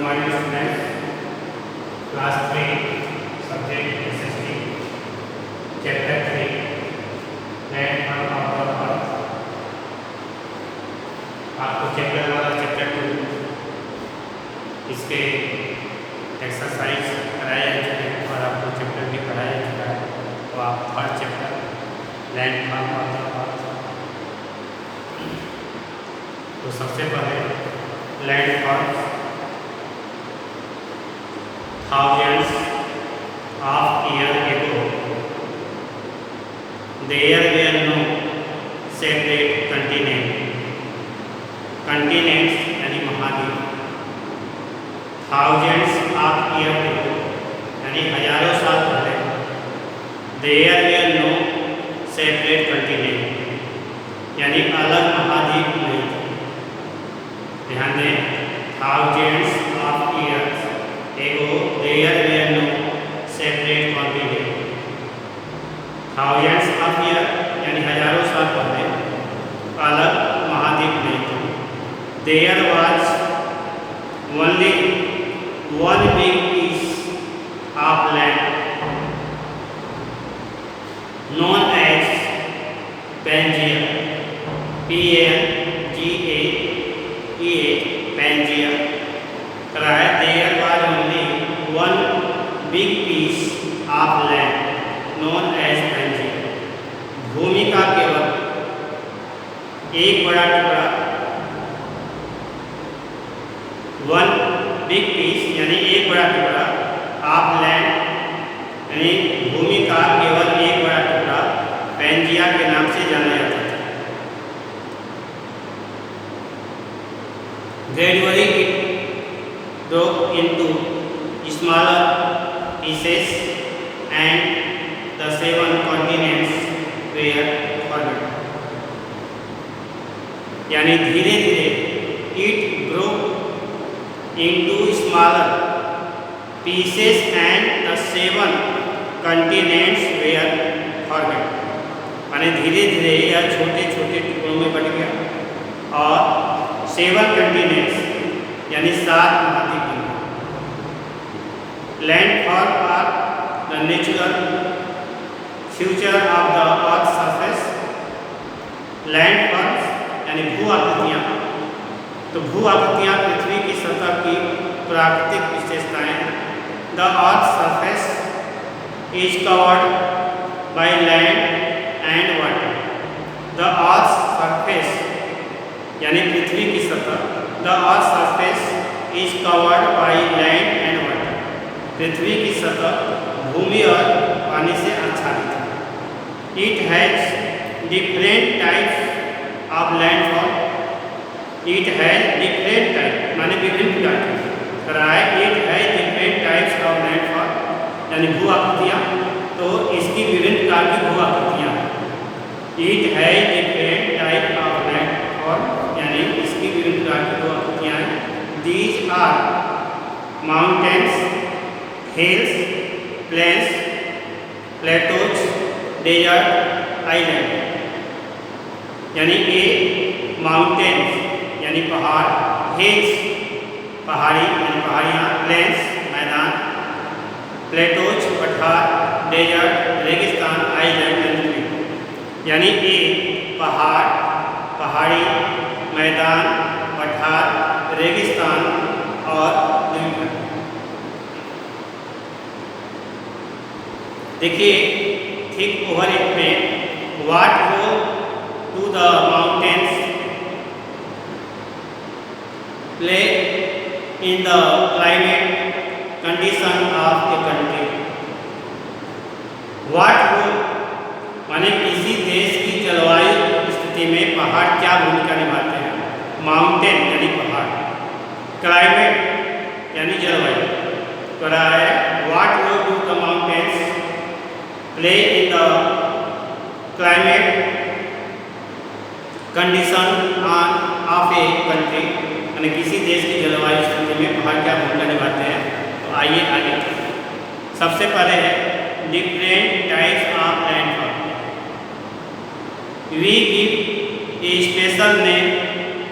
Good morning students, class 3 subject SST chapter 3 land on of the earth। आपको chapter वाला chapter 2 इसके exercise कराया जा चुका है और आपको चैप्टर भी कराया जा चुका है। तो आप हर chapter land on of the earth. तो सबसे पहले land on thousands of years ago, there were no separate continents यानी महाद्वीप। thousands of years ago यानी हजारों साल पहले there were no separate continent यानी अलग महाद्वीप नहीं थे। ध्यान दें, thousands of years ago there were no separate continent। thousands of years यानी हजारों साल पहले अलग महाद्वीप नहीं थे। there was only one big piece of land known as Pangaea, P-A-N-G-A-E-A, Pangaea। There was only one big piece of land known as Pangaea। भूमि का केवल एक बड़ा टुकड़ा, वन बिग पीस यानी एक बड़ा टुकड़ा, ऑफ लैंड यानी भूमि का केवल एक बड़ा टुकड़ा पैंजिया के नाम से जाना जाता था। Gradually it broke into smaller pieces and the 7 continents were formed। यानी धीरे धीरे it broke into smaller pieces and the 7 continents were formed। यानी धीरे धीरे यह छोटे छोटे टुकड़ों में बट गया और 7 continents यानी 7 महाद्वीप बन गए। Landforms are the natural features of the earth surface. Landforms यानी भू आकृतियाँ, तो भू आकृतियाँ पृथ्वी की सतह की प्राकृतिक विशेषताएं हैं। The earth surface is covered by land and water. The earth surface यानी पृथ्वी की सतह, the earth surface is covered by land and water। पृथ्वी की सतह भूमि और पानी से आच्छादित है। It has different types of landfall। It has different types माने विभिन्न प्रकार के। It has different types of landfall यानी भू आकृतियाँ, तो इसकी विभिन्न प्रकार की भू आकृतियाँ हैं। It has different types of landfall यानी इसकी विभिन्न प्रकार की भू आकृतियाँ हैं। These are mountains, hills, plains, plateaus, desert, island। यानी ये माउंटेन्स यानी पहाड़, हिल्स पहाड़ी यानी पहाड़ियाँ, प्लेन्स मैदान, प्लेटोज पठार, डेजर्ट रेगिस्तान, आइलैंड यानी ये पहाड़, पहाड़ी, मैदान, पठार, रेगिस्तान और द्वीप। देखिए ठीक ओवर इट में what go to the mountains play in the climate condition of a country. What go माने किसी देश की जलवायु स्थिति में पहाड़ क्या भूमिका निभाते हैं। माउंटेन यानी पहाड़, क्लाइमेट यानी जलवायु। तो रहा है what role do the mountains play in the climate condition of a country यानी किसी देश की जलवायु स्थिति में पहाड़ क्या भूमिका निभाते हैं। तो आइए आगे। सबसे पहले है different types of landforms. We give a special name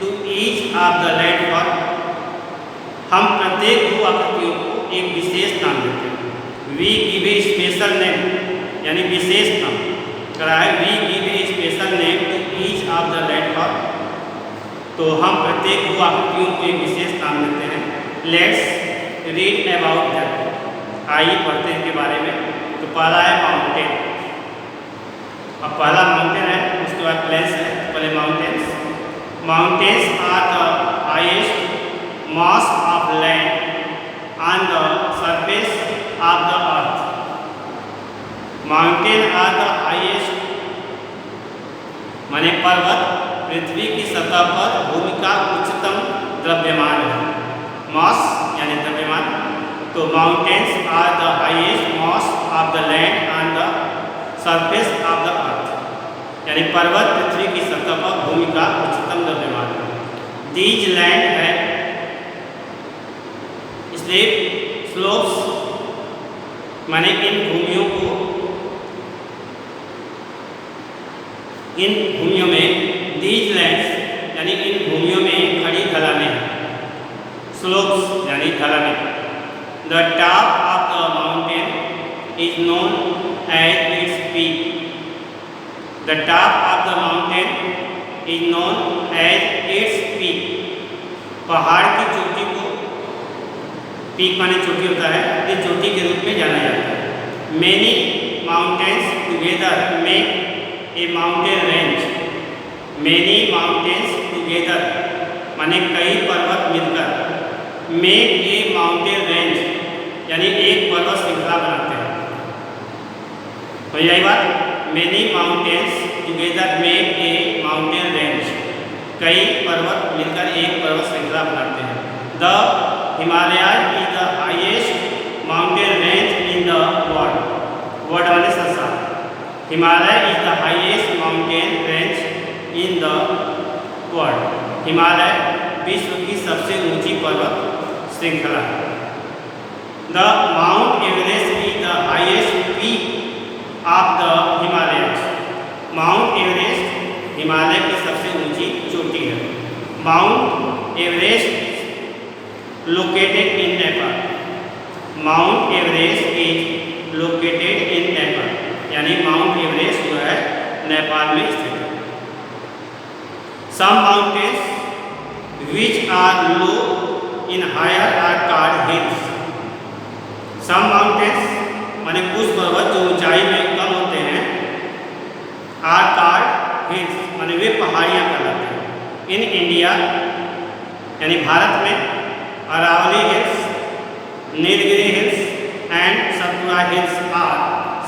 to each of the landfall हम प्रत्येक भू आकृतियों को एक विशेष नाम देते हैं। We give a special name, यानी विशेष नाम करा है। We give a special name to each of the landmark, तो हम प्रत्येक भू आकृतियों को एक विशेष नाम देते हैं। लेट्स रीड अबाउट दैट, आइए पढ़ते हैं इनके बारे में। तो पहला है माउंटेन। अब पहला माउंटेन है, उसके बाद प्लेन्स है। पहले mountains. Mountains are the highest mass of land on the surface of the earth. Mountain are the highest, माने पर्वत पृथ्वी की सतह पर भूमि का उच्चतम द्रव्यमान है। मास यानी द्रव्यमान, तो mountains are the highest mass of the land on the surface of the earth, यानी पर्वत पृथ्वी की सतह पर भूमि का उच्चतम द्रव्यमान है। दीज लैंड है स्लोप्स, माने इन भूमियों में दीज लैंड्स यानी इन भूमियों में खड़ी ढलानें हैं। स्लोप्स यानी ढलानें। The top of the mountain is known as its peak. The top of the mountain is known as its peak. पहाड़ की चोटी को, पीक माने चोटी होता है, इस चोटी के रूप में जाना जाता है। Many mountains together make a mountain range. Many mountains together माने कई पर्वत मिलकर मेक ए माउंटेन रेंज, यानी एक पर्वत श्रृंखला बनाते हैं। तो यही बात, many mountains together make a mountain range, कई पर्वत मिलकर एक पर्वत श्रृंखला बनाते हैं। The Himalayas is the highest mountain range in the world. World माने संसार। Himalaya is the highest mountain range in the world. Himalaya विश्व की सबसे ऊंची पर्वत श्रृंखला है। The Mount Everest is the highest peak of the Himalayas. Mount Everest Himalaya की सबसे ऊंची चोटी है। Mount Everest located in Nepal. Mount Everest is located in Nepal, यानी माउंट एवरेस्ट जो है नेपाल में स्थित है। Some mountains which are low in higher are called hills. Some mountains माने कुछ पर्वत जो ऊंचाई में कम होते हैं, are called hills माने वे पहाड़ियाँ कहलाते हैं। In India यानी भारत में Aravalli hills, Nilgiri hills and Satpura hills are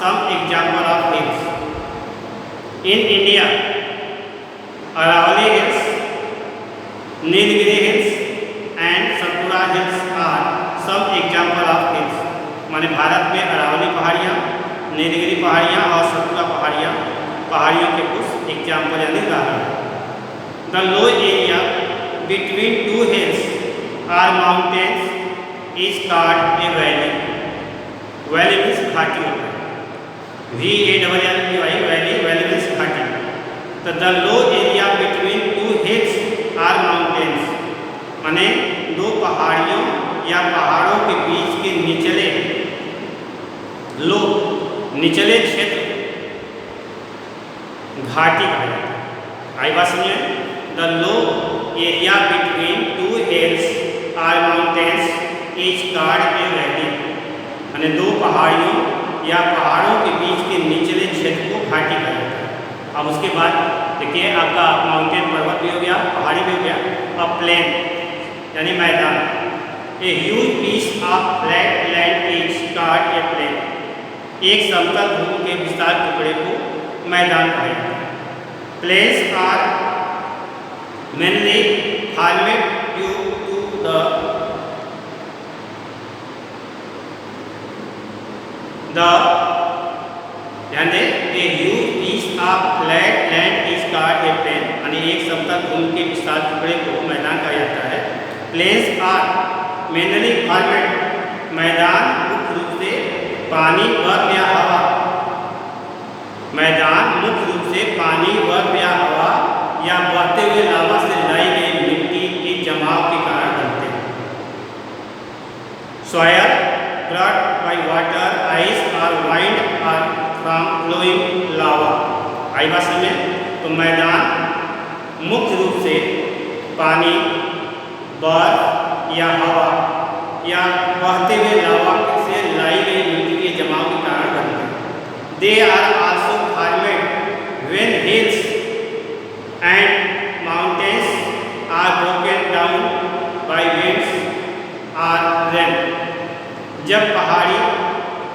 some example of hills. In India Aravalli hills, Nilgiri hills and Satpura hills are some example of hills, माने भारत में अरावली पहाड़ियाँ, नीलगिरी पहाड़ियाँ और सतपुड़ा पहाड़ियों के कुछ एग्जाम्पल यानी उदाहरण। The low area between two hills or mountains is called a valley. Valley means घाटी होता है, VALLY वैली, वैली मीन्स घाटी। तो the low area between two hills or mountains, माने दो पहाड़ियों या पहाड़ों के बीच के निचले क्षेत्र घाटी कहा जाता है। आई बात सुनिए, the low area between two hills or mountains is called a valley, यानी दो पहाड़ियों या पहाड़ों के बीच के निचले क्षेत्र को घाटी कहा जाता है। अब उसके बाद देखिए आपका माउंटेन पर्वत भी हो गया, पहाड़ी भी हो गया। अब प्लेन यानी मैदान। A huge piece of flat land is called a plain. एक समतल भूमि के विशाल टुकड़े को मैदान कहा जाता है। Plains are mainly formed due to the ध्यान दें, a huge piece of flat land is called a plain, यानी एक समतल भूमि के विशाल टुकड़े को मैदान कहा जाता है। प्लेन्स आर मेनली फॉर्मेड, मैदान मुख्य रूप से पानी, बर्फ या हवा, मैदान मुख्य रूप से पानी, बर्फ या हवा या बहते हुए लावा से लाई गई मिट्टी के जमाव के कारण बनते हैं। फ्रॉम फ्लोइंग लावा। आई बात समझ में? तो मैदान मुख्य रूप से पानी, बर्फ या हवा या बहते हुए लावा से लाई गई मिट्टी के जमाव के कारण बनते हैं। They are also formed when hills and mountains are broken down by winds और रेन। जब पहाड़ी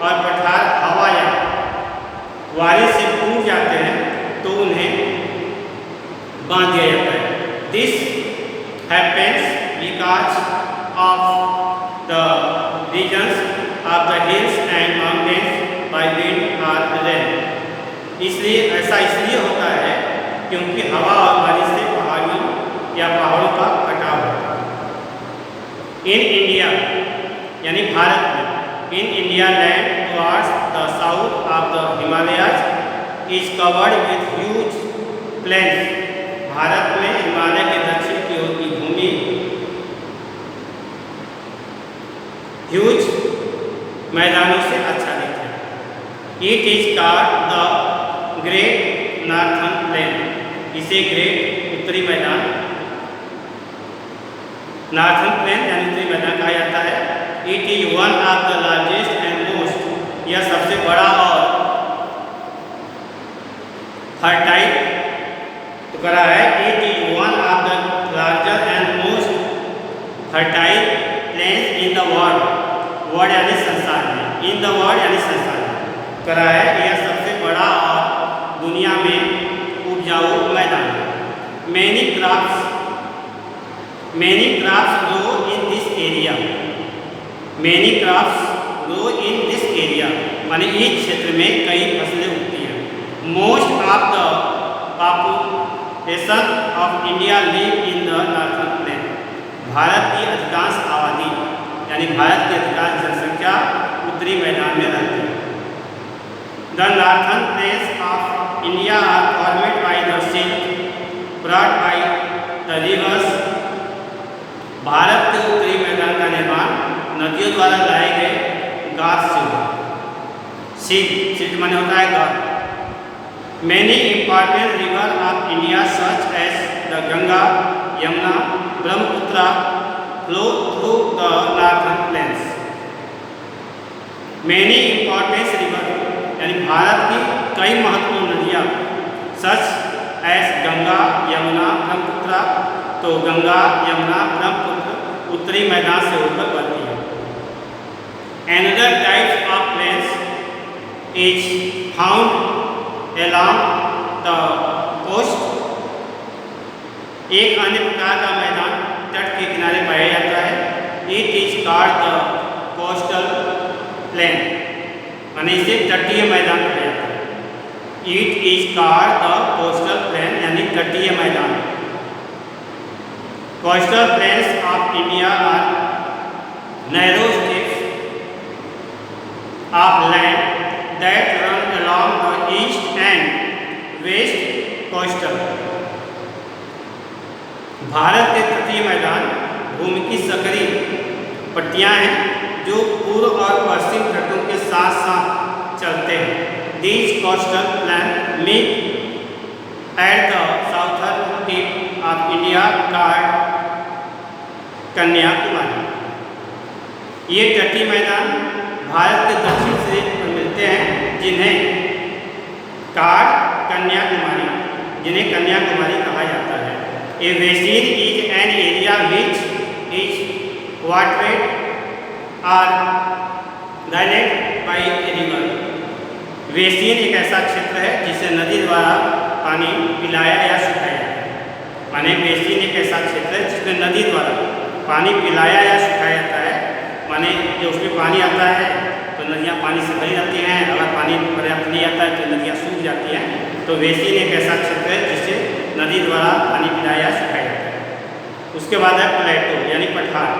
और पठार हवा या बारिश से टूट जाते हैं तो उन्हें बांध दिया जाता है। This happens because of the reasons of the hills and mountains by wind और रेन। इसलिए ऐसा इसलिए होता है क्योंकि हवा और बारिश से पहाड़ियों या पहाड़ों का कटाव होता है। इन इंडिया यानी भारत में, in India land towards the south of the Himalayas is covered with huge plains. Bharat में हिमालय के दक्षिण की ओर की भूमि ह्यूज मैदानों से आच्छादित है। It is called the great northern plain. इसे ग्रेट उत्तरी मैदान, नॉर्थर्न प्लेन यानी उत्तरी मैदान कहा जाता है। It is one of the largest and most, यह सबसे बड़ा और फर्टाइल तो करा है। It is one of the larger and most fertile planes in the world. World यानी संसार में, इन द वर्ल्ड यानी संसार में करा है। यह सबसे बड़ा और दुनिया में उपजाऊ मैदान है। Many crops grow in this area. Many crops grow in this area माने इस क्षेत्र में कई फसलें उगती हैं। Most of the population of India live in the northern plain. Bharat की अधिकांश आबादी यानी भारत की अधिकांश जनसंख्या उत्तरी मैदान में रहती है। The northern plains of India are formed by the silt brought by the rivers. Bharat के उत्तरी मैदान का निर्माण नदियों द्वारा लाए गए गाद से हुआ। सिल्ट माने होता है गाद। Many important river of India such as the Ganga, Yamuna, Brahmaputra flow through the northern plains. Many important river यानी भारत की कई महत्वपूर्ण नदियाँ सच एज गंगा, यमुना, ब्रह्मपुत्र। तो गंगा, यमुना, ब्रह्मपुत्र उत्तरी मैदान से होकर बहती है। Another types of plains is found along the coast। एक अन्य प्रकार का मैदान तट के किनारे पाया जाता है। It is called the coastal plain माने इसे तटीय मैदान कहा जाता है। It is called the coastal plain यानी तटीय मैदान। Coastal plains of India are narrow strips of land that run along the east and west coastal। Bharat के तटीय मैदान भूमि की सकरी पट्टियां हैं जो पूर्व और पश्चिम तटों के साथ साथ चलते हैं। These coastal plains meet at the southern tip of India called Kanyakumari. ये तटीय मैदान भारत के दक्षिण से मिलते हैं जिन्हें कन्याकुमारी कहा जाता है। A basin is an area which is watered और drained by a river. Basin एक ऐसा क्षेत्र है जिसे नदी द्वारा पानी पिलाया या सुखाया जाता है। माने बेसिन एक ऐसा क्षेत्र है जिसमें नदी द्वारा पानी पिलाया या सुखाया जाता है। माने जो उसमें पानी आता है तो नदियाँ पानी से भरी जाती हैं। अगर पानी पर्याप्त नहीं आता है तो नदियाँ सूख जाती हैं। तो बेसिन एक ऐसा क्षेत्र है जिससे नदी द्वारा पानी पिलाया या सुखाया जाता है। उसके बाद है प्लेटो यानी पठार।